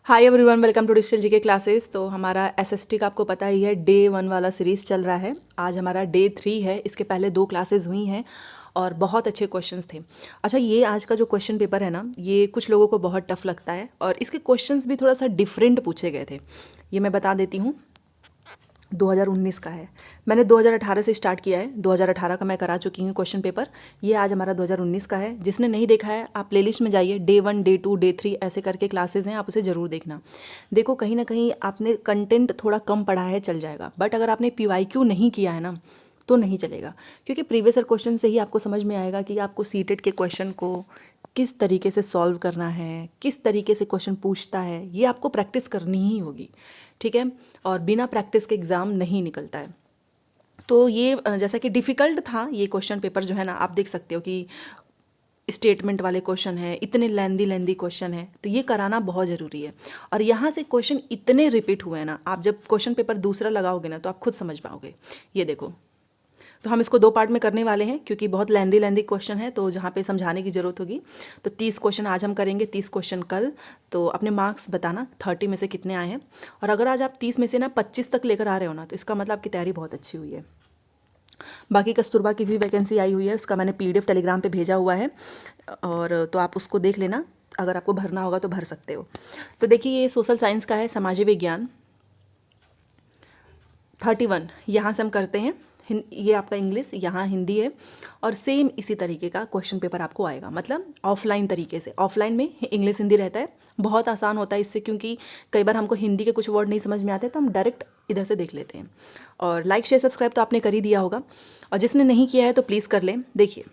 Hi everyone, welcome to digital GK classes. तो हमारा SST का आपको पता ही है, डे 1 वाला सीरीज़ चल रहा है। आज हमारा डे 3 है। इसके पहले 2 क्लासेस हुई हैं और बहुत अच्छे क्वेश्चंस थे। अच्छा, ये आज का जो क्वेश्चन पेपर है ना, ये कुछ लोगों को बहुत टफ लगता है और इसके क्वेश्चंस भी थोड़ा सा डिफरेंट पूछे गए थे। ये मैं बता देती हूँ। 2019 का है। मैंने 2018 से स्टार्ट किया है। 2018 का मैं करा चुकी हूँ क्वेश्चन पेपर। ये आज हमारा 2019 का है। जिसने नहीं देखा है, आप प्लेलिस्ट में जाइए। डे 1, डे 2, डे 3 ऐसे करके क्लासेस हैं, आप उसे ज़रूर देखना। देखो, कहीं ना कहीं आपने कंटेंट थोड़ा कम पढ़ा है, चल जाएगा। बट अगर आपने पीवाईक्यू नहीं किया है ना, तो नहीं चलेगा। क्योंकि प्रीवियस ईयर क्वेश्चन से ही आपको समझ में आएगा कि आपको सीटेट के क्वेश्चन को किस तरीके से सॉल्व करना है, किस तरीके से क्वेश्चन पूछता है। ये आपको प्रैक्टिस करनी ही होगी, ठीक है। और बिना प्रैक्टिस के एग्ज़ाम नहीं निकलता है। तो ये जैसा कि डिफ़िकल्ट था ये क्वेश्चन पेपर, जो है ना, आप देख सकते हो कि स्टेटमेंट वाले क्वेश्चन है, इतने लेंदी क्वेश्चन है, तो ये कराना बहुत ज़रूरी है। और यहाँ से क्वेश्चन इतने रिपीट हुए हैं ना, आप जब क्वेश्चन पेपर दूसरा लगाओगे ना, तो आप खुद समझ पाओगे। ये देखो, तो हम इसको 2 पार्ट में करने वाले हैं क्योंकि बहुत लेंदी क्वेश्चन है, तो जहाँ पे समझाने की ज़रूरत होगी। तो 30 क्वेश्चन आज हम करेंगे, 30 क्वेश्चन कल। तो अपने मार्क्स बताना 30 में से कितने आए हैं। और अगर आज आप 30 में से ना 25 तक लेकर आ रहे हो ना, तो इसका मतलब आपकी तैयारी बहुत अच्छी हुई है। बाकी कस्तूरबा की भी वैकेंसी आई हुई है, उसका मैंने PDF टेलीग्राम पे भेजा हुआ है, और तो आप उसको देख लेना। अगर आपको भरना होगा तो भर सकते हो। तो देखिए, ये सोशल साइंस का है, समाज विज्ञान 31 यहाँ से हम करते हैं। ये आपका इंग्लिश, यहाँ हिंदी है। और सेम इसी तरीके का क्वेश्चन पेपर आपको आएगा, मतलब ऑफलाइन तरीके से। ऑफलाइन में इंग्लिश हिंदी रहता है, बहुत आसान होता है इससे, क्योंकि कई बार हमको हिंदी के कुछ वर्ड नहीं समझ में आते, तो हम डायरेक्ट इधर से देख लेते हैं। और लाइक शेयर सब्सक्राइब तो आपने कर ही दिया होगा, और जिसने नहीं किया है तो प्लीज़ कर लें। देखिए,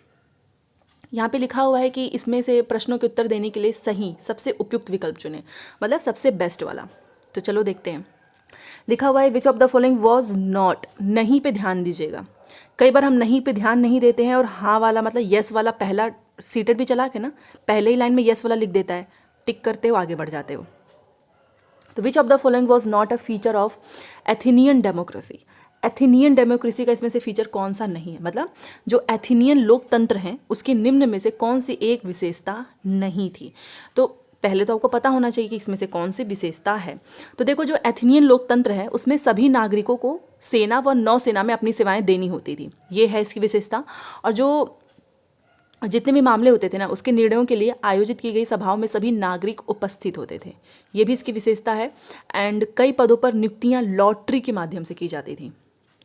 यहाँ पे लिखा हुआ है कि इसमें से प्रश्नों के उत्तर देने के लिए सही सबसे उपयुक्त विकल्प चुनें, मतलब सबसे बेस्ट वाला। तो चलो देखते हैं। लिखा हुआ है which of the following was not. नहीं पे ध्यान दीजिएगा। कई बार हम नहीं पे ध्यान नहीं देते हैं, और हाँ वाला मतलब यस वाला, पहला सीटेड भी चला के ना, पहले ही लाइन में यस वाला लिख देता है, टिक करते हो आगे बढ़ जाते हो। तो विच of the following was not a feature of Athenian democracy. Athenian democracy का इसमें से फीचर कौन सा नहीं है, मतलब जो एथेनियन लोकतंत्र हैं उसके निम्न में से कौन सी एक विशेषता नहीं थी। तो पहले तो आपको पता होना चाहिए कि इसमें से कौन सी विशेषता है। तो देखो, जो एथेनियन लोकतंत्र है उसमें सभी नागरिकों को सेना व नौसेना में अपनी सेवाएं देनी होती थी, ये है इसकी विशेषता। और जो जितने भी मामले होते थे ना, उसके निर्णयों के लिए आयोजित की गई सभाओं में सभी नागरिक उपस्थित होते थे, ये भी इसकी विशेषता है। एंड कई पदों पर नियुक्तियां लॉटरी के माध्यम से की जाती थी,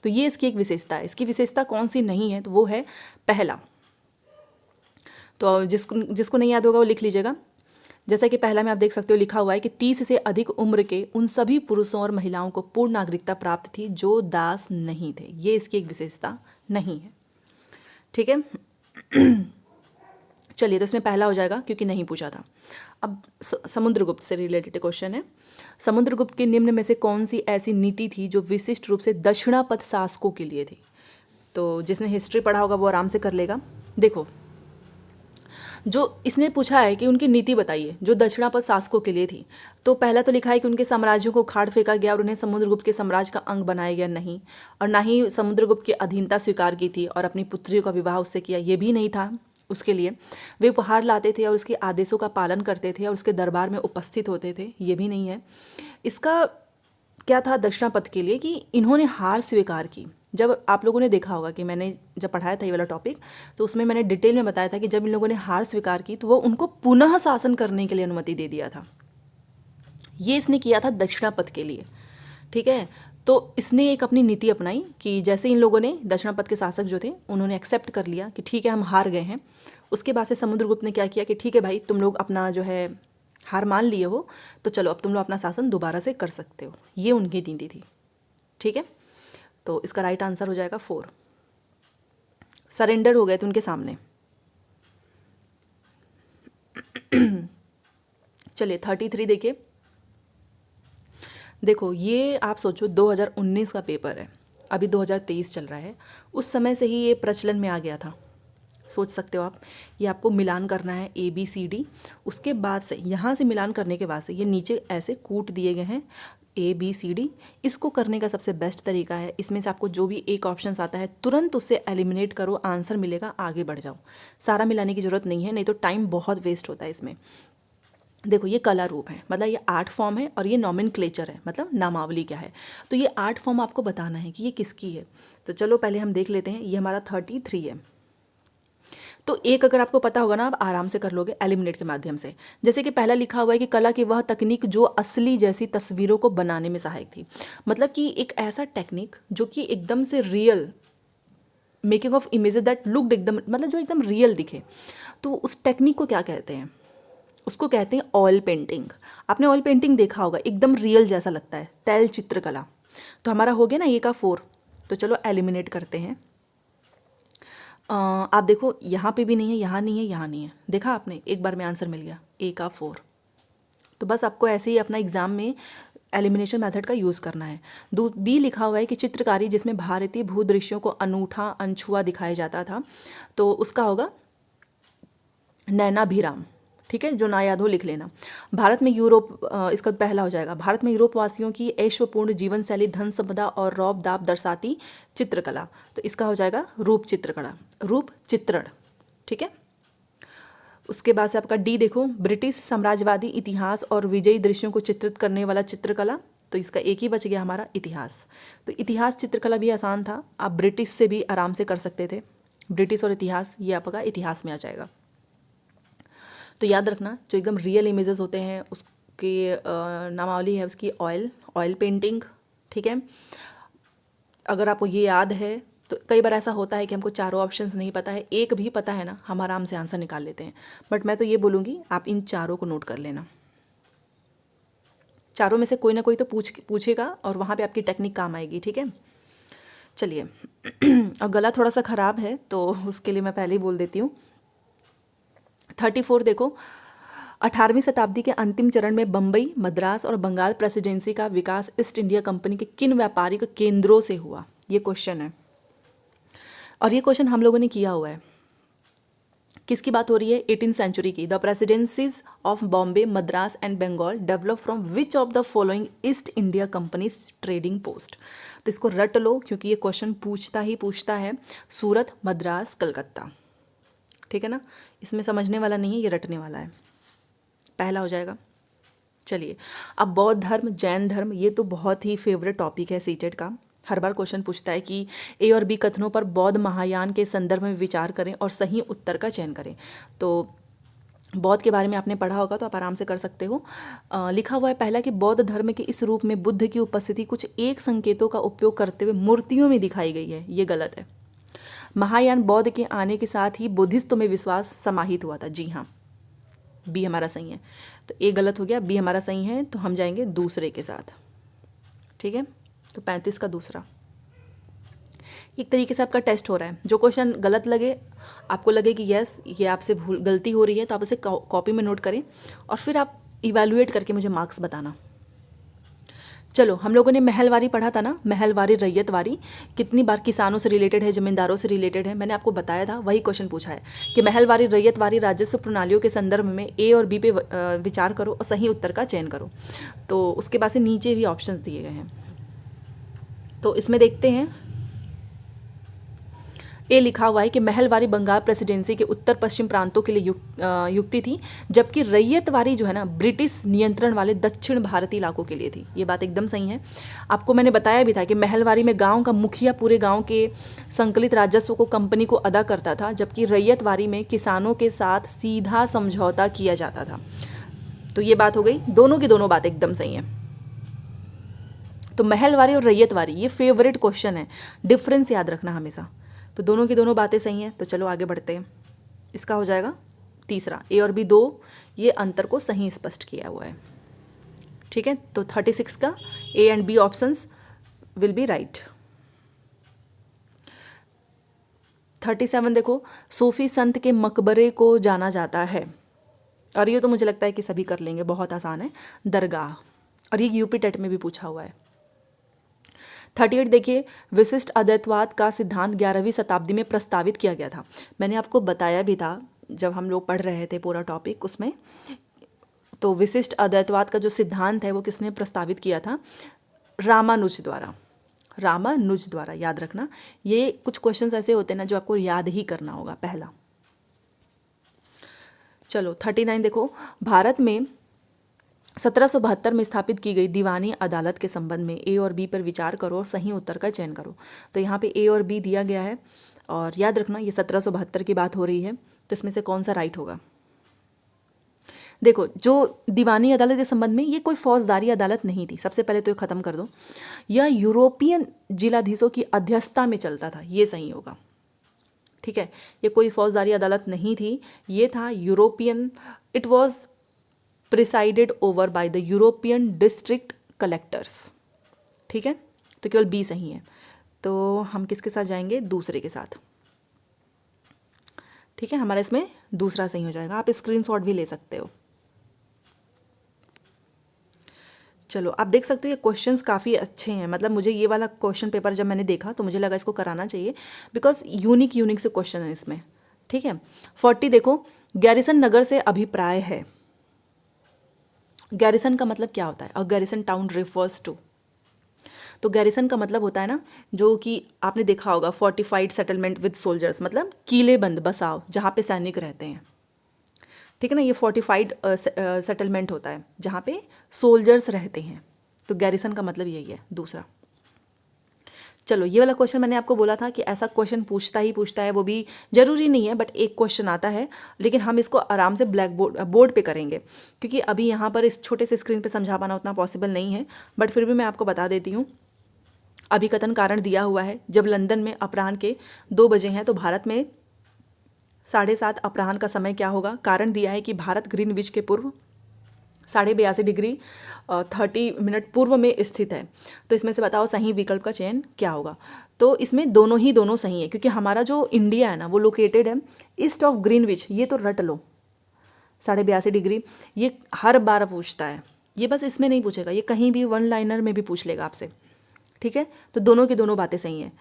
तो ये इसकी एक विशेषता है। इसकी विशेषता कौन सी नहीं है, तो वो है पहला। तो जिसको जिसको नहीं याद होगा वो लिख लीजिएगा। जैसा कि पहला में आप देख सकते हो, लिखा हुआ है कि 30 से अधिक उम्र के उन सभी पुरुषों और महिलाओं को पूर्ण नागरिकता प्राप्त थी जो दास नहीं थे, ये इसकी एक विशेषता नहीं है, ठीक है। चलिए, तो इसमें पहला हो जाएगा क्योंकि नहीं पूछा था। अब समुद्रगुप्त से रिलेटेड क्वेश्चन है। समुद्रगुप्त के निम्न में से कौन सी ऐसी नीति थी जो विशिष्ट रूप से दक्षिणापथ शासकों के लिए थी। तो जिसने हिस्ट्री पढ़ा होगा वो आराम से कर लेगा। देखो, जो इसने पूछा है कि उनकी नीति बताइए जो दक्षिणापथ शासकों के लिए थी, तो पहला तो लिखा है कि उनके साम्राज्यों को उखाड़ फेंका गया और उन्हें समुद्रगुप्त के साम्राज्य का अंग बनाया गया, नहीं। और ना ही समुद्रगुप्त की अधीनता स्वीकार की थी और अपनी पुत्रियों का विवाह उससे किया, ये भी नहीं था उसके लिए। वे उपहार लाते थे और उसके आदेशों का पालन करते थे और उसके दरबार में उपस्थित होते थे, ये भी नहीं है। इसका क्या था दक्षिणापथ के लिए, कि इन्होंने हार स्वीकार की। जब आप लोगों ने देखा होगा कि मैंने जब पढ़ाया था ये वाला टॉपिक, तो उसमें मैंने डिटेल में बताया था कि जब इन लोगों ने हार स्वीकार की तो वो उनको पुनः शासन करने के लिए अनुमति दे दिया था। ये इसने किया था दक्षिणापथ के लिए, ठीक है। तो इसने एक अपनी नीति अपनाई कि जैसे इन लोगों ने, दक्षिणापथ के शासक जो थे, उन्होंने एक्सेप्ट कर लिया कि ठीक है हम हार गए हैं। उसके बाद से समुद्रगुप्त ने क्या किया कि ठीक है भाई, तुम लोग अपना जो है हार मान लिए हो, तो चलो अब तुम लोग अपना शासन दोबारा से कर सकते हो, ये उनकी नीति थी, ठीक है। तो इसका राइट आंसर हो जाएगा 4। सरेंडर हो गए थे उनके सामने। चलिए 33 देखिए। देखो, ये आप सोचो 2019 का पेपर है, अभी 2023 चल रहा है। उस समय से ही ये प्रचलन में आ गया था, सोच सकते हो आप। ये आपको मिलान करना है ABCD, उसके बाद से यहाँ से मिलान करने के बाद से ये नीचे ऐसे कूट दिए गए हैं ABCD। इसको करने का सबसे बेस्ट तरीका है, इसमें से आपको जो भी एक ऑप्शन आता है तुरंत उससे एलिमिनेट करो, आंसर मिलेगा, आगे बढ़ जाओ। सारा मिलाने की ज़रूरत नहीं है, नहीं तो टाइम बहुत वेस्ट होता है इसमें। देखो ये कला रूप है, मतलब ये आर्ट फॉर्म है, और ये नॉमेनक्लेचर है, मतलब नामावली क्या है। तो ये आर्ट फॉर्म आपको बताना है कि ये किसकी है। तो चलो पहले हम देख लेते हैं, ये हमारा 33 है। तो एक अगर आपको पता होगा ना, आप आराम से कर लोगे एलिमिनेट के माध्यम से। जैसे कि पहला लिखा हुआ है कि कला की वह तकनीक जो असली जैसी तस्वीरों को बनाने में सहायक थी। मतलब कि एक ऐसा टेक्निक जो कि एकदम से real, making of images that looked एकदम, मतलब जो एकदम रियल दिखे। तो उस टेक्निक को क्या कहते हैं? उसको कहते हैं ऑयल पेंटिंग। आपने ऑयल पेंटिंग देखा होगा, एकदम रियल जैसा लगता है, तैल चित्रकला। तो हमारा हो गया ना, ये का 4। तो चलो एलिमिनेट करते हैं। आप देखो यहाँ पे भी नहीं है, यहाँ नहीं है, यहाँ नहीं है, देखा आपने, एक बार में आंसर मिल गया, ए का 4। तो बस आपको ऐसे ही अपना एग्जाम में एलिमिनेशन मेथड का यूज़ करना है। बी लिखा हुआ है कि चित्रकारी जिसमें भारतीय भूदृश्यों को अनूठा अनछुआ दिखाया जाता था, तो उसका होगा नैनाभिराम। ठीक है, जो ना याद हो लिख लेना। भारत में इसका पहला हो जाएगा, भारत में यूरोप वासियों की ऐश्वर्यपूर्ण जीवन शैली, धन संपदा और रौब दाब दर्शाती चित्रकला। तो इसका हो जाएगा रूप चित्रकला, रूप चित्रण। ठीक है, उसके बाद से आपका डी देखो, ब्रिटिश साम्राज्यवादी इतिहास और विजयी दृश्यों को चित्रित करने वाला चित्रकला। तो इसका एक ही बच गया हमारा, इतिहास। तो इतिहास चित्रकला भी आसान था, आप ब्रिटिश से भी आराम से कर सकते थे। ब्रिटिश और इतिहास, ये आपका इतिहास में आ जाएगा। तो याद रखना, जो एकदम रियल इमेजेस होते हैं उसकी नामावली है उसकी ऑयल पेंटिंग। ठीक है, अगर आपको ये याद है तो कई बार ऐसा होता है कि हमको चारों ऑप्शंस नहीं पता है, एक भी पता है ना, हम आराम से आंसर निकाल लेते हैं। बट मैं तो ये बोलूँगी आप इन चारों को नोट कर लेना, चारों में से कोई ना कोई तो पूछेगा और वहाँ पे आपकी टेक्निक काम आएगी। ठीक है, चलिए और गला थोड़ा सा ख़राब है तो उसके लिए मैं पहले ही बोल देती हूँ। 34 देखो, 18वीं शताब्दी के अंतिम चरण में बम्बई, मद्रास और बंगाल प्रेसिडेंसी का विकास ईस्ट इंडिया कंपनी के किन व्यापारिक केंद्रों से हुआ? ये क्वेश्चन है, और ये क्वेश्चन हम लोगों ने किया हुआ है। किसकी बात हो रही है? 18th सेंचुरी की। The presidencies of Bombay, Madras and Bengal develop from which of the following East India companies trading post? तो इसको रट लो, क्योंकि ये क्वेश्चन पूछता है सूरत, मद्रास, कलकत्ता। ठीक है ना, इसमें समझने वाला नहीं है, ये रटने वाला है। पहला हो जाएगा। चलिए, अब बौद्ध धर्म, जैन धर्म, ये तो बहुत ही फेवरेट टॉपिक है सीटेट का। हर बार क्वेश्चन पूछता है कि ए और बी कथनों पर बौद्ध महायान के संदर्भ में विचार करें और सही उत्तर का चयन करें। तो बौद्ध के बारे में आपने पढ़ा होगा तो आप आराम से कर सकते हो। लिखा हुआ है पहला कि बौद्ध धर्म के इस रूप में बुद्ध की उपस्थिति कुछ एक संकेतों का उपयोग करते हुए मूर्तियों में दिखाई गई है। ये गलत है। महायान बौद्ध के आने के साथ ही बुद्धिस्ट में विश्वास समाहित हुआ था। जी हाँ, बी हमारा सही है। तो ए गलत हो गया, बी हमारा सही है, तो हम जाएंगे दूसरे के साथ। ठीक है, तो 35 का दूसरा। एक तरीके से आपका टेस्ट हो रहा है। जो क्वेश्चन गलत लगे, आपको लगे कि यस ये आपसे गलती हो रही है, तो आप उसे कॉपी में नोट करें और फिर आप इवैल्यूएट करके मुझे मार्क्स बताना। चलो, हम लोगों ने महलवारी पढ़ा था ना, महलवारी रैयतवारी कितनी बार किसानों से रिलेटेड है, जमींदारों से रिलेटेड है। मैंने आपको बताया था, वही क्वेश्चन पूछा है कि महलवारी रैयतवारी राजस्व प्रणालियों के संदर्भ में ए और बी पे विचार करो और सही उत्तर का चयन करो। तो उसके बाद से नीचे भी ऑप्शंस दिए गए हैं, तो इसमें देखते हैं। ए लिखा हुआ है कि महलवारी बंगाल प्रेसिडेंसी के उत्तर पश्चिम प्रांतों के लिए युक्ति थी, जबकि रैयतवारी जो है ना, ब्रिटिश नियंत्रण वाले दक्षिण भारतीय इलाकों के लिए थी। ये बात एकदम सही है। आपको मैंने बताया भी था कि महलवारी में गांव का मुखिया पूरे गांव के संकलित राजस्व को कंपनी को अदा करता था, जबकि रैयतवारी में किसानों के साथ सीधा समझौता किया जाता था। तो ये बात हो गई, दोनों की दोनों बात एकदम सही है। तो महलवारी और रैयतवारी ये फेवरेट क्वेश्चन है, डिफरेंस याद रखना हमेशा। तो दोनों की दोनों बातें सही हैं। तो चलो आगे बढ़ते हैं। इसका हो जाएगा तीसरा, ए और बी दो, ये अंतर को सही स्पष्ट किया हुआ है। ठीक है, तो 36 का A and B options will be right. 37 देखो, सूफी संत के मकबरे को जाना जाता है, और ये तो मुझे लगता है कि सभी कर लेंगे, बहुत आसान है, दरगाह। और ये यूपी टेट में भी पूछा हुआ है। 38 देखिए, विशिष्ट अद्वैतवाद का सिद्धांत 11वीं शताब्दी में प्रस्तावित किया गया था। मैंने आपको बताया भी था जब हम लोग पढ़ रहे थे पूरा टॉपिक उसमें। तो विशिष्ट अद्वैतवाद का जो सिद्धांत है वो किसने प्रस्तावित किया था? रामानुज द्वारा। रामानुज द्वारा, याद रखना। ये कुछ क्वेश्चंस ऐसे होते हैं ना जो आपको याद ही करना होगा। पहला, चलो 39 देखो, भारत में 1772 में स्थापित की गई दीवानी अदालत के संबंध में ए और बी पर विचार करो और सही उत्तर का चयन करो। तो यहाँ पे ए और बी दिया गया है और याद रखना ये 1772 की बात हो रही है, तो इसमें से कौन सा राइट होगा। देखो, जो दीवानी अदालत के संबंध में, ये कोई फौजदारी अदालत नहीं थी, सबसे पहले तो ये ख़त्म कर दो। यह यूरोपियन जिलाधीशों की अध्यक्षता में चलता था, ये सही होगा। ठीक है, ये कोई फौजदारी अदालत नहीं थी, ये था European, it was presided over by the European district collectors. ठीक है, तो केवल बी सही है। तो हम किसके साथ जाएंगे, दूसरे के साथ। ठीक है, हमारा इसमें दूसरा सही हो जाएगा। आप स्क्रीनशॉट भी ले सकते हो। चलो, आप देख सकते हो ये क्वेश्चंस काफ़ी अच्छे हैं। मतलब मुझे ये वाला क्वेश्चन पेपर जब मैंने देखा तो मुझे लगा इसको कराना चाहिए, बिकॉज यूनिक से क्वेश्चन है इसमें। ठीक है, 40 देखो, गैरिसन नगर से अभिप्राय है। गैरिसन का मतलब क्या होता है, और गैरिसन टाउन रिफर्स टू, तो गैरिसन का मतलब होता है ना, जो कि आपने देखा होगा, फोर्टिफाइड सेटलमेंट विद सोल्जर्स, मतलब किलेबंद बसाव जहाँ पे सैनिक रहते हैं। ठीक है ना, ये फोर्टिफाइड सेटलमेंट होता है जहाँ पे सोल्जर्स रहते हैं, तो गैरिसन का मतलब यही है दूसरा। चलो, ये वाला क्वेश्चन मैंने आपको बोला था कि ऐसा क्वेश्चन पूछता है, वो भी जरूरी नहीं है, बट एक क्वेश्चन आता है, लेकिन हम इसको आराम से ब्लैक बोर्ड पे करेंगे, क्योंकि अभी यहाँ पर इस छोटे से स्क्रीन पे समझा पाना उतना पॉसिबल नहीं है, बट फिर भी मैं आपको बता देती हूँ। अभिकथन कारण दिया हुआ है, जब लंदन में अपराह्न के 2 बजे हैं तो भारत में 7:30 अपराह्न का समय क्या होगा। कारण दिया है कि भारत ग्रीनविच के पूर्व 82 डिग्री 30 मिनट पूर्व में स्थित है। तो इसमें से बताओ सही विकल्प का चयन क्या होगा। तो इसमें दोनों सही है, क्योंकि हमारा जो इंडिया है ना वो लोकेटेड है ईस्ट ऑफ ग्रीनविच। ये तो रट लो, 82 डिग्री, ये हर बार पूछता है, ये बस इसमें नहीं पूछेगा, ये कहीं भी वन लाइनर में भी पूछ लेगा आपसे। ठीक है, तो दोनों की दोनों बातें सही हैं।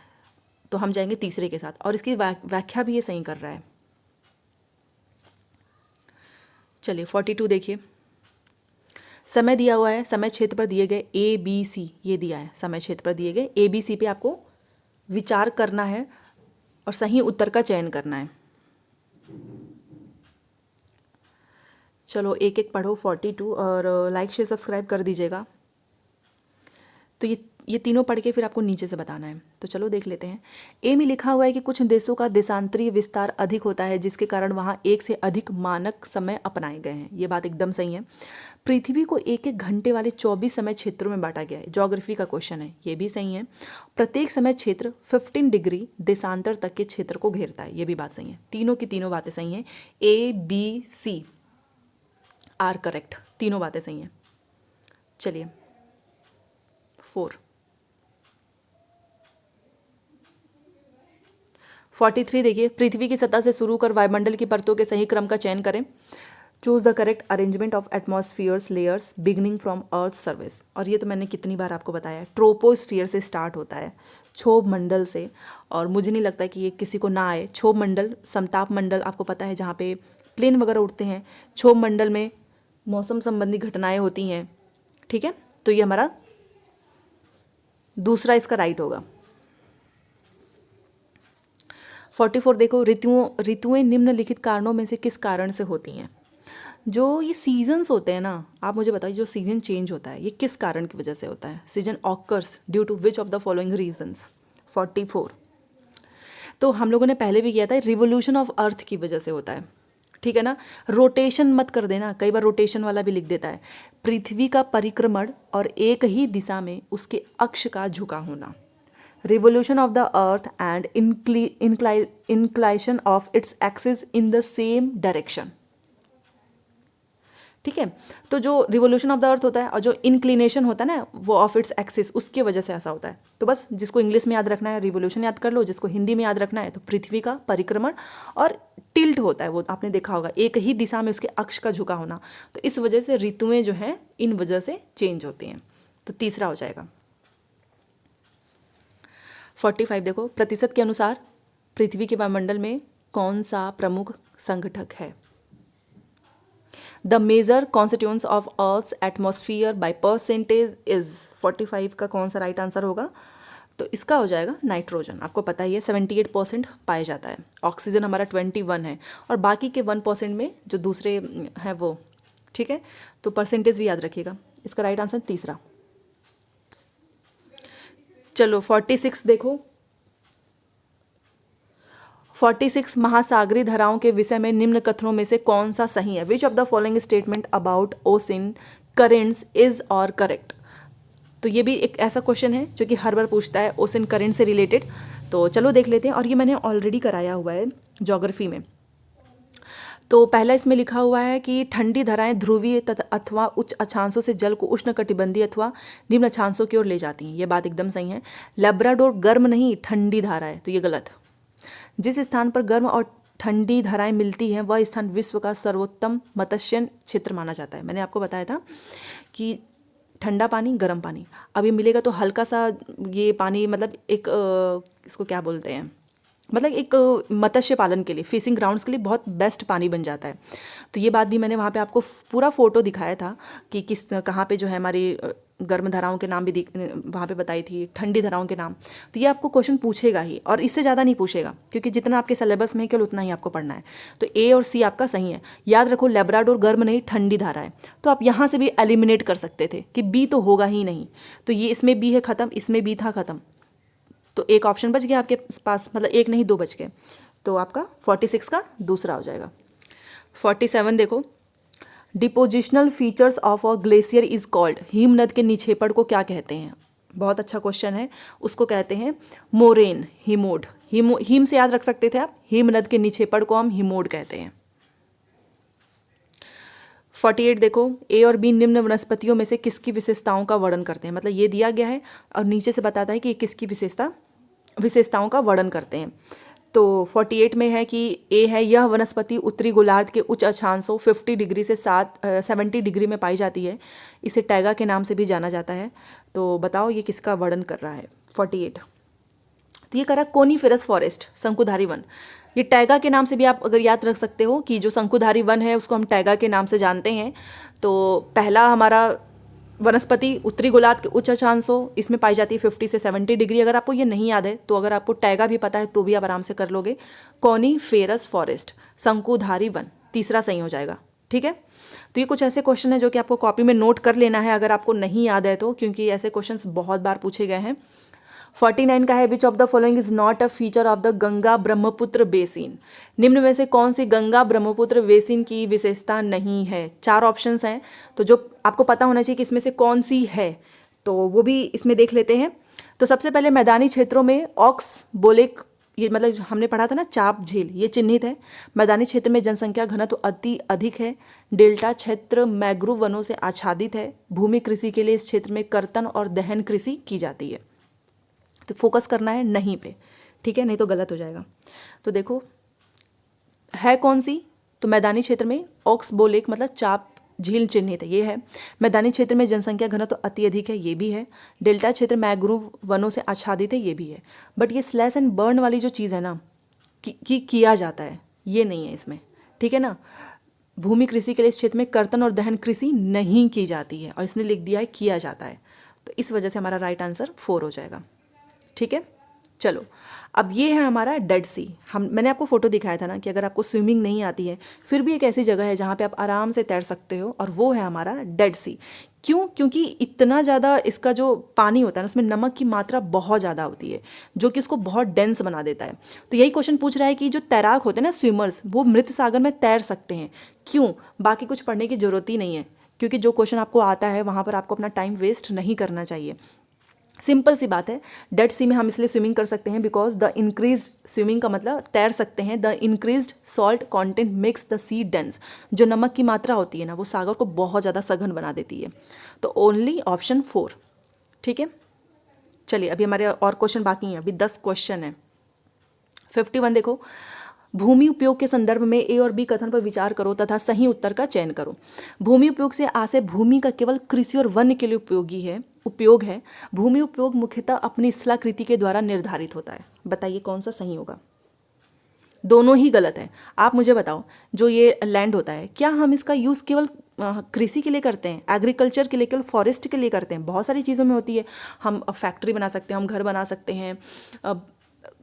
तो हम जाएंगे तीसरे के साथ, और इसकी व्याख्या भी ये सही कर रहा है। चलिए 42 देखिए, समय दिया हुआ है, समय क्षेत्र पर दिए गए ABC, ये दिया है समय क्षेत्र पर दिए गए ABC पे आपको विचार करना है और सही उत्तर का चयन करना है। चलो एक एक पढ़ो 42, और लाइक शेयर सब्सक्राइब कर दीजिएगा। तो ये तीनों पढ़ के फिर आपको नीचे से बताना है। तो चलो देख लेते हैं। ए में लिखा हुआ है कि कुछ देशों का देशांतरीय विस्तार अधिक होता है, जिसके कारण वहाँ एक से अधिक मानक समय अपनाए गए हैं। ये बात एकदम सही है। पृथ्वी को 1-1 घंटे वाले 24 समय क्षेत्रों में बांटा गया है। ज्योग्राफी का क्वेश्चन है, ये भी सही है। प्रत्येक समय क्षेत्र 15 डिग्री देशांतर तक के क्षेत्र को घेरता है, ये भी बात सही है। तीनों की तीनों बातें सही हैं। ABC आर करेक्ट, तीनों बातें सही हैं। चलिए 43 देखिए, पृथ्वी की सतह से शुरू कर वायुमंडल की परतों के सही क्रम का चयन करें। Choose the correct arrangement of atmospheres layers beginning from earth surface. और ये तो मैंने कितनी बार आपको बताया है, ट्रोपोस्फियर से स्टार्ट होता है, क्षोभ मंडल से। और मुझे नहीं लगता कि ये किसी को ना आए। क्षोभ मंडल, समताप मंडल आपको पता है, जहाँ पे प्लेन वगैरह उड़ते हैं। क्षोभ मंडल में मौसम संबंधी घटनाएं होती हैं। ठीक है, तो ये हमारा दूसरा इसका राइट होगा। 44 देखो, ऋतुएं निम्नलिखित कारणों में से किस कारण से होती हैं। जो ये सीजन्स होते हैं ना, आप मुझे बताइए, जो सीजन चेंज होता है ये किस कारण की वजह से होता है। Season occurs due to which of the following reasons. 44 तो हम लोगों ने पहले भी किया था, रिवोल्यूशन ऑफ अर्थ की वजह से होता है। ठीक है ना, रोटेशन मत कर देना, कई बार रोटेशन वाला भी लिख देता है। पृथ्वी का परिक्रमण और एक ही दिशा में उसके अक्ष का झुका होना। Revolution of the earth and inclination of its axis in the same direction. ठीक है, तो जो रिवोल्यूशन ऑफ द अर्थ होता है और जो इंक्लिनेशन होता है ना वो ऑफ इट्स एक्सिस, उसकी वजह से ऐसा होता है। तो बस जिसको इंग्लिश में याद रखना है रिवोल्यूशन याद कर लो, जिसको हिंदी में याद रखना है तो पृथ्वी का परिक्रमण और टिल्ट होता है, वो आपने देखा होगा, एक ही दिशा में उसके अक्ष का झुका होना। तो इस वजह से ऋतुएं जो हैं इन वजह से चेंज होती हैं। तो तीसरा हो जाएगा। 45 देखो, प्रतिशत के अनुसार पृथ्वी के वायुमंडल में कौन सा प्रमुख संघटक है। The major constituents of earth's atmosphere by percentage is. 45 का कौन सा राइट आंसर होगा। तो इसका हो जाएगा नाइट्रोजन। आपको पता ही है 78% पाया जाता है। ऑक्सीजन हमारा 21 है, और बाकी के 1% में जो दूसरे हैं वो ठीक है, तो परसेंटेज भी याद रखिएगा। इसका राइट आंसर तीसरा। चलो 46 देखो। 46 महासागरीय धाराओं के विषय में निम्न कथनों में से कौन सा सही है? Which of the following statement about ocean currents is और करेक्ट? तो ये भी एक ऐसा क्वेश्चन है जो कि हर बार पूछता है ओशन करेंट से रिलेटेड। तो चलो देख लेते हैं, और ये मैंने ऑलरेडी कराया हुआ है ज्योग्राफी में। तो पहला इसमें लिखा हुआ है कि ठंडी धाराएं ध्रुवीय तथा अथवा उच्च अक्षांशों से जल को उष्णकटिबंधीय अथवा निम्न अक्षांशों की ओर ले जाती हैं। ये बात एकदम सही है। लैब्राडोर गर्म नहीं ठंडी धारा है, तो ये गलत। जिस स्थान पर गर्म और ठंडी धाराएं मिलती हैं वह स्थान विश्व का सर्वोत्तम मत्स्य क्षेत्र माना जाता है। मैंने आपको बताया था कि ठंडा पानी गर्म पानी, अब ये मिलेगा तो हल्का सा ये पानी, मतलब एक इसको क्या बोलते हैं, मतलब एक मत्स्य पालन के लिए, फिशिंग ग्राउंड्स के लिए बहुत बेस्ट पानी बन जाता है। तो ये बात भी मैंने वहाँ पे आपको पूरा फोटो दिखाया था कि किस कहाँ पे जो है हमारी गर्म धाराओं के नाम भी वहाँ पे बताई थी, ठंडी धाराओं के नाम। तो ये आपको क्वेश्चन पूछेगा ही, और इससे ज़्यादा नहीं पूछेगा, क्योंकि जितना आपके सिलेबस में है केवल उतना ही आपको पढ़ना है। तो ए और सी आपका सही है। याद रखो लैब्राडोर गर्म नहीं ठंडी धारा है, तो आप यहाँ से भी एलिमिनेट कर सकते थे कि बी तो होगा ही नहीं। तो ये इसमें बी है ख़त्म, इसमें बी था ख़त्म, तो एक ऑप्शन बच गया आपके पास, मतलब एक नहीं दो बच गए। तो आपका 46 का दूसरा हो जाएगा। 47 देखो। Depositional features of a glacier is called, हिमनद के निक्षेपण को क्या कहते हैं? बहुत अच्छा क्वेश्चन है। उसको कहते हैं मोरेन, हिमोड। हिम से याद रख सकते थे आप, हिमनद के निक्षेपण को हम हिमोड कहते हैं। 48 देखो। ए और बी निम्न वनस्पतियों में से किसकी विशेषताओं का वर्णन करते हैं? मतलब ये दिया गया है और नीचे से बताता है कि किसकी विशेषताओं का वर्णन करते हैं। तो 48 में है कि ए है, यह वनस्पति उत्तरी गोलार्ध के उच्च अक्षांशों 50 डिग्री से 70 डिग्री में पाई जाती है। इसे टैगा के नाम से भी जाना जाता है। तो बताओ ये किसका वर्णन कर रहा है? 48। तो ये करा कोनीफेरस फॉरेस्ट, शंकुधारी वन। ये टैगा के नाम से भी आप अगर याद रख सकते हो कि जो शंकुधारी वन है उसको हम टैगा के नाम से जानते हैं। तो पहला हमारा वनस्पति उत्तरी गोलार्ध के उच्च अक्षांशों इसमें पाई जाती है 50 से 70 डिग्री। अगर आपको ये नहीं याद है तो अगर आपको टैगा भी पता है तो भी आप आराम से कर लोगे। कोनीफेरस फॉरेस्ट, शंकुधारी वन, तीसरा सही हो जाएगा। ठीक है, तो ये कुछ ऐसे क्वेश्चन है जो कि आपको कॉपी में नोट कर लेना है अगर आपको नहीं याद है तो, क्योंकि ऐसे क्वेश्चंस बहुत बार पूछे गए हैं। 49 का है which of the following is not a feature of the Ganga Brahmaputra basin. निम्न में से कौन सी गंगा ब्रह्मपुत्र बेसिन की विशेषता नहीं है? 4 ऑप्शंस हैं, तो जो आपको पता होना चाहिए कि इसमें से कौन सी है, तो वो भी इसमें देख लेते हैं। तो सबसे पहले मैदानी क्षेत्रों में ऑक्स बोलेक, ये मतलब हमने पढ़ा था ना चाप झील, ये चिन्हित है। मैदानी क्षेत्र में जनसंख्या घनत्व अति अधिक है। डेल्टा क्षेत्र मैंग्रोव वनों से आच्छादित है। भूमि कृषि के लिए इस क्षेत्र में कर्तन और दहन कृषि की जाती है। तो फोकस करना है नहीं पे, ठीक है, नहीं तो गलत हो जाएगा। तो देखो है कौन सी, तो मैदानी क्षेत्र में ऑक्स बोलेक मतलब चाप झील चिन्हित है, ये है। मैदानी क्षेत्र में जनसंख्या घनत्व तो अति अधिक है, ये भी है। डेल्टा क्षेत्र मैंग्रोव वनों से आच्छादित है, ये भी है। बट ये स्लैश एंड बर्न वाली जो चीज़ है ना कि किया जाता है, ये नहीं है इसमें, ठीक है ना। भूमि कृषि के लिए इस क्षेत्र में कर्तन और दहन कृषि नहीं की जाती है, और इसने लिख दिया है किया जाता है। तो इस वजह से हमारा राइट आंसर 4 हो जाएगा। ठीक है, चलो अब ये है हमारा डेड सी। मैंने आपको फोटो दिखाया था ना कि अगर आपको स्विमिंग नहीं आती है फिर भी एक ऐसी जगह है जहाँ पे आप आराम से तैर सकते हो, और वो है हमारा डेड सी। क्यों? क्योंकि इतना ज़्यादा इसका जो पानी होता है ना उसमें नमक की मात्रा बहुत ज़्यादा होती है, जो कि इसको बहुत डेंस बना देता है। तो यही क्वेश्चन पूछ रहा है कि जो तैराक होते हैं ना, स्विमर्स, वो मृत सागर में तैर सकते हैं क्यों? बाकी कुछ पढ़ने की ज़रूरत ही नहीं है, क्योंकि जो क्वेश्चन आपको आता है वहाँ पर आपको अपना टाइम वेस्ट नहीं करना चाहिए। सिंपल सी बात है, डेड सी में हम इसलिए स्विमिंग कर सकते हैं बिकॉज द इंक्रीज, स्विमिंग का मतलब तैर सकते हैं, the increased salt content makes the sea dense. जो नमक की मात्रा होती है ना वो सागर को बहुत ज़्यादा सघन बना देती है। तो ओनली ऑप्शन 4। ठीक है, चलिए अभी हमारे और क्वेश्चन बाकी हैं, अभी 10 क्वेश्चन है। 51 देखो। भूमि उपयोग के संदर्भ में ए और बी कथन पर विचार करो तथा सही उत्तर का चयन करो। भूमि उपयोग से आशय भूमि का केवल कृषि और वन्य के लिए उपयोग है। भूमि उपयोग मुख्यतः अपनी स्थलाकृति के द्वारा निर्धारित होता है। बताइए कौन सा सही होगा? दोनों ही गलत है। आप मुझे बताओ, जो ये लैंड होता है क्या हम इसका यूज़ केवल कृषि के लिए करते हैं, एग्रीकल्चर के लिए, केवल फॉरेस्ट के लिए करते हैं? बहुत सारी चीज़ों में होती है। हम फैक्ट्री बना सकते हैं, हम घर बना सकते हैं,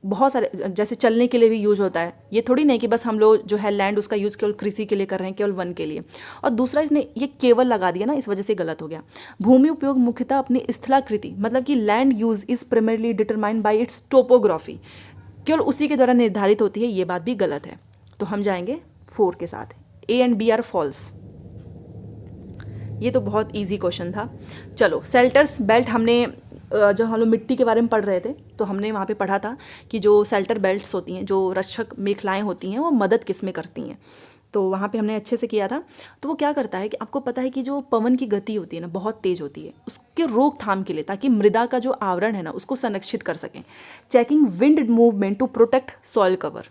बहुत सारे जैसे चलने के लिए भी यूज होता है। ये थोड़ी नहीं कि बस हम लोग जो है लैंड उसका यूज़ केवल कृषि के लिए कर रहे हैं, केवल वन के लिए। और दूसरा इसने ये केवल लगा दिया ना, इस वजह से गलत हो गया। भूमि उपयोग मुख्यतः अपनी स्थलाकृति, मतलब कि land use is primarily determined by its topography, केवल उसी के द्वारा निर्धारित होती है, ये बात भी गलत है। तो हम जाएंगे 4 के साथ, A and B are false. ये तो बहुत इजी क्वेश्चन था। चलो, सेल्टर्स बेल्ट हमने जब हम लोग मिट्टी के बारे में पढ़ रहे थे तो हमने वहाँ पे पढ़ा था कि जो सेल्टर बेल्ट्स होती हैं, जो रक्षक मेखलाएं होती हैं, वो मदद किसमें करती हैं। तो वहाँ पे हमने अच्छे से किया था। तो वो क्या करता है कि आपको पता है कि जो पवन की गति होती है ना, बहुत तेज़ होती है, उसके रोकथाम के लिए, ताकि मृदा का जो आवरण है ना उसको संरक्षित कर सकें। Checking wind movement to protect soil cover,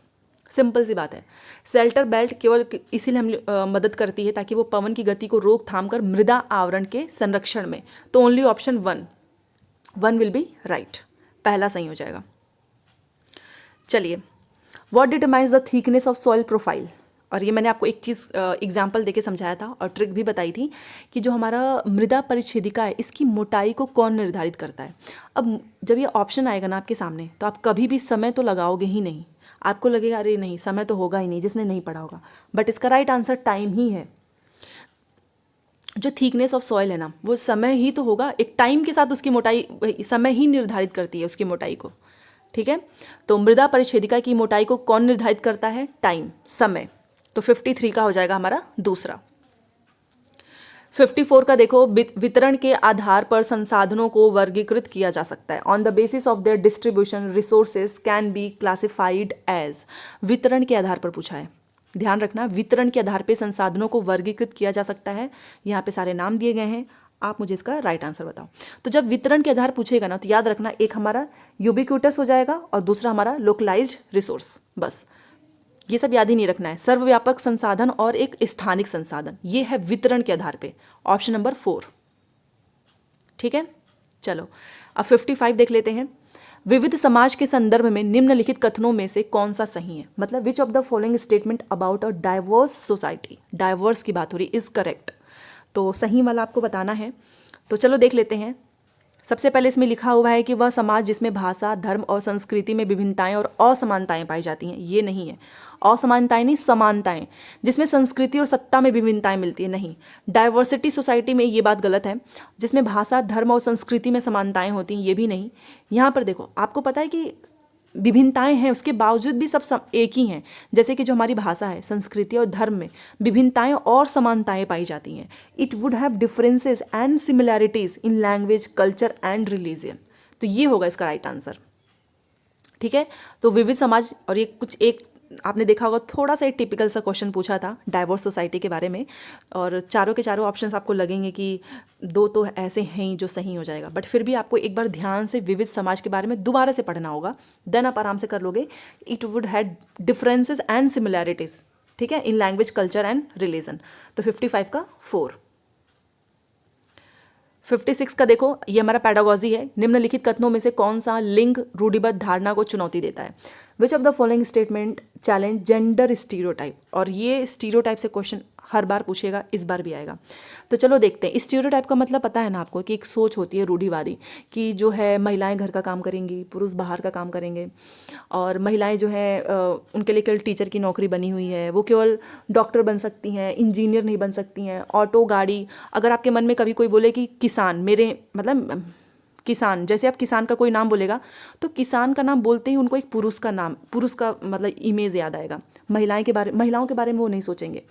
simple सी बात है। शेल्टर बेल्ट केवल इसीलिए हम मदद करती है ताकि वो पवन की गति को रोक थाम कर मृदा आवरण के संरक्षण में। तो only option 1 will be right, पहला सही हो जाएगा। चलिए, what determines the thickness of soil profile. और ये मैंने आपको एक चीज़ एग्जाम्पल देके समझाया था और ट्रिक भी बताई थी कि जो हमारा मृदा परिच्छेदिका है, इसकी मोटाई को कौन निर्धारित करता है। अब जब ये ऑप्शन आएगा ना आपके सामने, तो आप कभी भी समय तो लगाओगे ही नहीं। आपको लगेगा अरे नहीं, समय तो होगा ही नहीं, जिसने नहीं पढ़ा होगा, बट इसका राइट आंसर टाइम ही है। जो थिकनेस ऑफ सॉइल है ना, वो समय ही तो होगा, एक टाइम के साथ उसकी मोटाई, समय ही निर्धारित करती है उसकी मोटाई को। ठीक है, तो मृदा परिच्छेदिका की मोटाई को कौन निर्धारित करता है? टाइम, समय। तो 53 का हो जाएगा हमारा दूसरा। 54 का देखो, वितरण के आधार पर संसाधनों को वर्गीकृत किया जा सकता है। On the basis of their distribution resources can be classified as. वितरण के आधार पर पूछा है, ध्यान रखना, वितरण के आधार पर संसाधनों को वर्गीकृत किया जा सकता है। यहाँ पे सारे नाम दिए गए हैं, आप मुझे इसका राइट आंसर बताओ। तो जब वितरण के आधार पूछेगा ना, तो याद रखना, एक हमारा यूबिक्यूटस हो जाएगा और दूसरा हमारा लोकलाइज्ड रिसोर्स। बस ये सब याद ही नहीं रखना है। सर्वव्यापक संसाधन और एक स्थानिक संसाधन, ये है वितरण के आधार पे, ऑप्शन नंबर 4। ठीक है, चलो अब 55 देख लेते हैं। विविध समाज के संदर्भ में निम्नलिखित कथनों में से कौन सा सही है? मतलब विच of the following statement about a diverse society, diverse की बात हो रही, इज करेक्ट। तो सही वाला आपको बताना है। तो चलो देख लेते हैं। सबसे पहले इसमें लिखा हुआ है कि वह समाज जिसमें भाषा, धर्म और संस्कृति में विभिन्नताएं और असमानताएं पाई जाती हैं, ये नहीं है। असमानताएं नहीं, समानताएं। जिसमें संस्कृति और सत्ता में विभिन्नताएं मिलती है, नहीं। डाइवर्सिटी सोसाइटी में ये बात गलत है। जिसमें भाषा, धर्म और संस्कृति में समानताएं होती हैं, ये भी नहीं। यहाँ पर देखो, आपको पता है कि विभिन्नताएं हैं, उसके बावजूद भी सब एक ही हैं। जैसे कि जो हमारी भाषा है, संस्कृति और धर्म में विभिन्नताएं और समानताएं पाई जाती हैं। It would have differences and similarities in language, culture and religion. तो ये होगा इसका राइट आंसर। ठीक है, तो विविध समाज, और ये कुछ एक आपने देखा होगा, थोड़ा सा एक टिपिकल सा क्वेश्चन पूछा था डाइवर्स सोसाइटी के बारे में, और चारों के चारों ऑप्शंस आपको लगेंगे कि दो तो ऐसे हैं जो सही हो जाएगा, बट फिर भी आपको एक बार ध्यान से विविध समाज के बारे में दोबारा से पढ़ना होगा, देन आप आराम से कर लोगे। It would have differences and similarities, ठीक है, in language, culture and religion. तो 55 का 4। 56 का देखो, ये हमारा पैडागॉजी है। निम्नलिखित कथनों में से कौन सा लिंग रूढ़िबद्ध धारणा को चुनौती देता है? Which of the following statement challenge gender stereotype. और ये स्टीरियोटाइप से क्वेश्चन हर बार पूछेगा, इस बार भी आएगा। तो चलो देखते हैं। स्टीरियोटाइप का मतलब पता है ना आपको, कि एक सोच होती है रूढ़िवादी, कि जो है महिलाएं घर का काम करेंगी, पुरुष बाहर का काम करेंगे, और महिलाएं जो है उनके लिए केवल टीचर की नौकरी बनी हुई है, वो केवल डॉक्टर बन सकती हैं, इंजीनियर नहीं बन सकती हैं, ऑटो, गाड़ी। अगर आपके मन में कभी कोई बोले कि किसान, मेरे मतलब किसान, जैसे आप किसान का कोई नाम बोलेगा, तो किसान का नाम बोलते ही उनको एक पुरुष का नाम, पुरुष का मतलब इमेज याद आएगा। महिलाओं के बारे में वो नहीं सोचेंगे,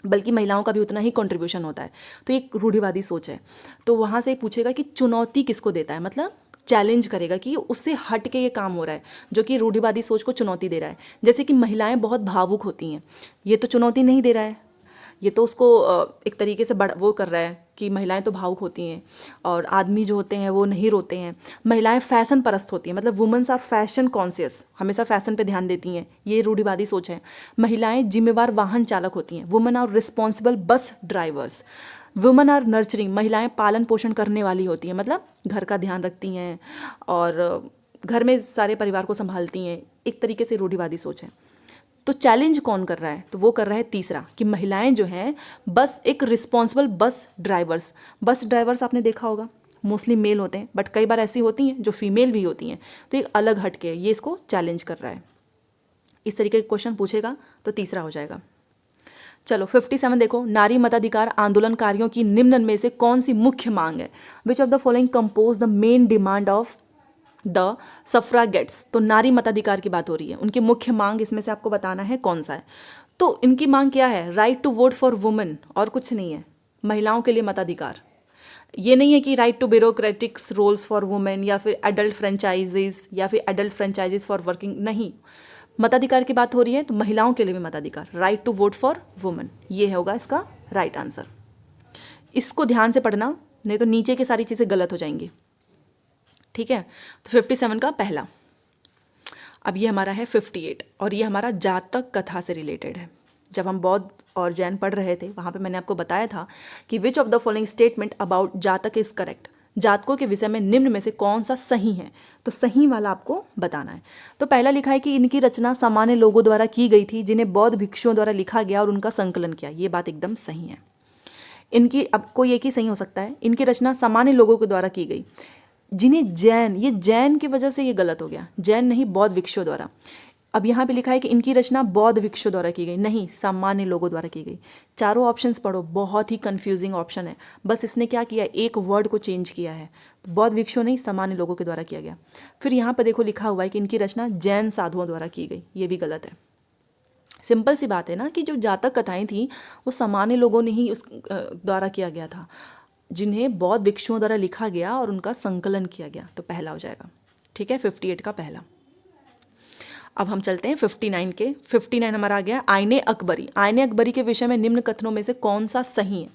बल्कि महिलाओं का भी उतना ही कंट्रीब्यूशन होता है। तो एक रूढ़िवादी सोच है। तो वहाँ से पूछेगा कि चुनौती किसको देता है, मतलब चैलेंज करेगा कि उससे हट के ये काम हो रहा है, जो कि रूढ़िवादी सोच को चुनौती दे रहा है। जैसे कि महिलाएं बहुत भावुक होती हैं, ये तो चुनौती नहीं दे रहा है, ये तो उसको एक तरीके से वो कर रहा है कि महिलाएं तो भावुक होती हैं और आदमी जो होते हैं वो नहीं रोते हैं। महिलाएं फैशन परस्त होती हैं, मतलब वुमेन्स आर फैशन कॉन्शियस, हमेशा फैशन पे ध्यान देती हैं, ये रूढ़िवादी सोच है। महिलाएं जिम्मेवार वाहन चालक होती हैं, women are responsible bus drivers. Women are nurturing, महिलाएं पालन पोषण करने वाली होती हैं, मतलब घर का ध्यान रखती हैं और घर में सारे परिवार को संभालती हैं। एक तरीके से रूढ़िवादी सोच है। तो चैलेंज कौन कर रहा है? तो वो कर रहा है तीसरा, कि महिलाएं जो हैं बस एक responsible bus drivers. Bus drivers आपने देखा होगा, मोस्टली मेल होते हैं, बट कई बार ऐसी होती हैं जो फीमेल भी होती हैं, तो एक अलग हटके है, ये इसको चैलेंज कर रहा है। इस तरीके के क्वेश्चन पूछेगा तो तीसरा हो जाएगा। चलो 57 देखो, नारी मताधिकार आंदोलनकारियों की निम्न में से कौन सी मुख्य मांग है? Which of the following compose the main demand of the suffragettes. तो नारी मताधिकार की बात हो रही है, उनकी मुख्य मांग इसमें से आपको बताना है कौन सा है। तो इनकी मांग क्या है? Right to vote for women, और कुछ नहीं है, महिलाओं के लिए मताधिकार। ये नहीं है कि right to bureaucratics roles for women या फिर एडल्ट फ्रेंचाइजेस या फिर एडल्ट फ्रेंचाइजेस फॉर वर्किंग, नहीं, मताधिकार की बात हो रही है तो महिलाओं के लिए भी मताधिकार, right to vote for women, ये होगा इसका राइट आंसर। इसको ध्यान से पढ़ना, नहीं तो नीचे की सारी चीज़ें गलत हो जाएंगी। ठीक है, तो 57 का पहला। अब ये हमारा है 58, और ये हमारा जातक कथा से रिलेटेड है। जब हम बौद्ध और जैन पढ़ रहे थे वहाँ पे मैंने आपको बताया था कि विच of the following statement about जातक इज करेक्ट, जातकों के विषय में निम्न में से कौन सा सही है, तो सही वाला आपको बताना है। तो पहला लिखा है कि इनकी रचना सामान्य लोगों द्वारा की गई थी जिन्हें बौद्ध भिक्षुओं द्वारा लिखा गया और उनका संकलन किया, ये बात एकदम सही है। इनकी, अब कोई एक ही सही हो सकता है, इनकी रचना सामान्य लोगों के द्वारा की गई जिन्हें जैन, ये जैन की वजह से ये गलत हो गया, जैन नहीं बौद्ध भिक्षुओं द्वारा। अब यहाँ पे लिखा है कि इनकी रचना बौद्ध भिक्षुओं द्वारा की गई, नहीं, सामान्य लोगों द्वारा की गई। चारों ऑप्शंस पढ़ो, बहुत ही कंफ्यूजिंग ऑप्शन है, बस इसने क्या किया, एक वर्ड को चेंज किया है, बौद्ध भिक्षुओं नहीं, सामान्य लोगों के द्वारा किया गया। फिर यहाँ पर देखो लिखा हुआ है कि इनकी रचना जैन साधुओं द्वारा की गई, ये भी गलत है। सिंपल सी बात है ना कि जो जातक कथाएं थी वो सामान्य लोगों ने ही उस द्वारा किया गया था, जिन्हें बौद्ध भिक्षुओं द्वारा लिखा गया और उनका संकलन किया गया, तो पहला हो जाएगा। ठीक है, 58 का पहला। अब हम चलते हैं 59 के। 59 हमारा आ गया आईने अकबरी। आईने अकबरी के विषय में निम्न कथनों में से कौन सा सही है?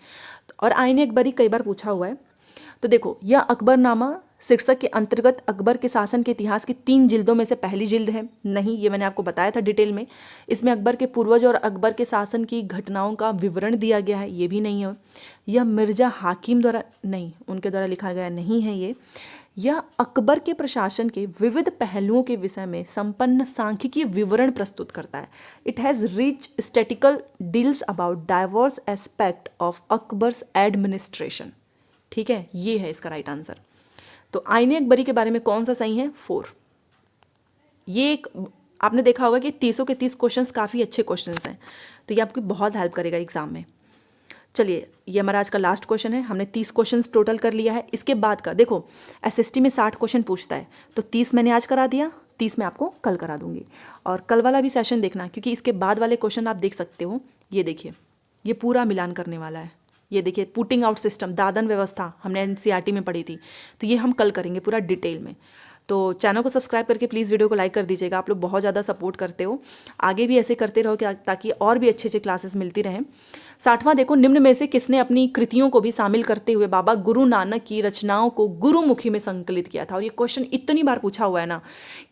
और आईने अकबरी कई बार पूछा हुआ है, तो देखो यह अकबरनामा शीर्षक के अंतर्गत अकबर के शासन के इतिहास की 3 जिल्दों में से पहली जिल्द है, नहीं, ये मैंने आपको बताया था डिटेल में। इसमें अकबर के पूर्वज और अकबर के शासन की घटनाओं का विवरण दिया गया है, ये भी नहीं है। यह मिर्जा हाकिम द्वारा, नहीं, उनके द्वारा लिखा गया नहीं है ये। यह अकबर के प्रशासन के विविध पहलुओं के विषय में संपन्न सांख्यिकीय विवरण प्रस्तुत करता है। It has rich statistical deals about diverse aspect of Akbar's administration. ठीक है, ये है इसका राइट आंसर। तो आईने अकबरी के बारे में कौन सा सही है? 4। ये एक आपने देखा होगा कि 30 के 30 क्वेश्चंस काफ़ी अच्छे क्वेश्चंस हैं, तो ये आपकी बहुत हेल्प करेगा एग्जाम में। चलिए, ये हमारा आज का लास्ट क्वेश्चन है, हमने 30 क्वेश्चंस टोटल कर लिया है। इसके बाद का देखो, एसएसटी में 60 क्वेश्चन पूछता है, तो 30 मैंने आज करा दिया, 30 मैं आपको कल करा दूंगी। और कल वाला भी सेशन देखना, क्योंकि इसके बाद वाले क्वेश्चन आप देख सकते हो। ये देखिए, ये पूरा मिलान करने वाला है। ये देखिए, पुटिंग आउट सिस्टम, दादन व्यवस्था हमने एनसीईआरटी में पढ़ी थी, तो ये हम कल करेंगे पूरा डिटेल में। तो चैनल को सब्सक्राइब करके प्लीज़ वीडियो को लाइक कर दीजिएगा, आप लोग बहुत ज़्यादा सपोर्ट करते हो, आगे भी ऐसे करते रहो ताकि और भी अच्छे अच्छे क्लासेस मिलती रहें। 60वां देखो, निम्न में से किसने अपनी कृतियों को भी शामिल करते हुए बाबा गुरु नानक की रचनाओं को गुरुमुखी में संकलित किया था? और ये क्वेश्चन इतनी बार पूछा हुआ है ना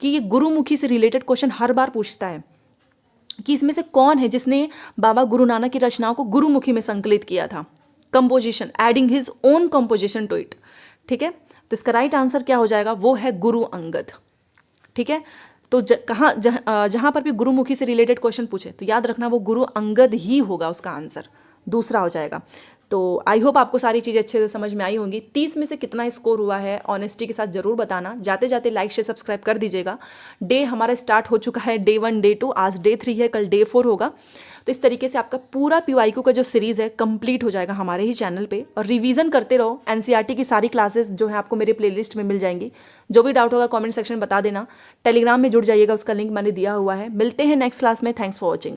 कि ये गुरुमुखी से रिलेटेड क्वेश्चन हर बार पूछता है कि इसमें से कौन है जिसने बाबा गुरु नानक की रचनाओं को गुरुमुखी में संकलित किया था, composition, adding his own composition to it. ठीक है, तो इसका राइट आंसर क्या हो जाएगा? वो है गुरु अंगद। ठीक है, तो जहाँ पर भी गुरुमुखी से रिलेटेड क्वेश्चन पूछे तो याद रखना वो गुरु अंगद ही होगा, उसका आंसर दूसरा हो जाएगा। तो आई होप आपको सारी चीज़ें अच्छे से समझ में आई होंगी। 30 में से कितना स्कोर हुआ है ऑनेस्टी के साथ ज़रूर बताना। जाते जाते लाइक शेयर सब्सक्राइब कर दीजिएगा। डे हमारा स्टार्ट हो चुका है, डे 1 डे 2, आज डे 3 है, कल डे 4 होगा। तो इस तरीके से आपका पूरा पीवाईक्यू का जो सीरीज़ है कंप्लीट हो जाएगा हमारे ही चैनल पे। और रिवीजन करते रहो, एनसीईआरटी की सारी क्लासेस जो है आपको मेरे प्लेलिस्ट में मिल जाएंगी। जो भी डाउट होगा कमेंट सेक्शन में बता देना। टेलीग्राम में जुड़ जाइएगा, उसका लिंक मैंने दिया हुआ है। मिलते हैं नेक्स्ट क्लास में। Thanks for watching.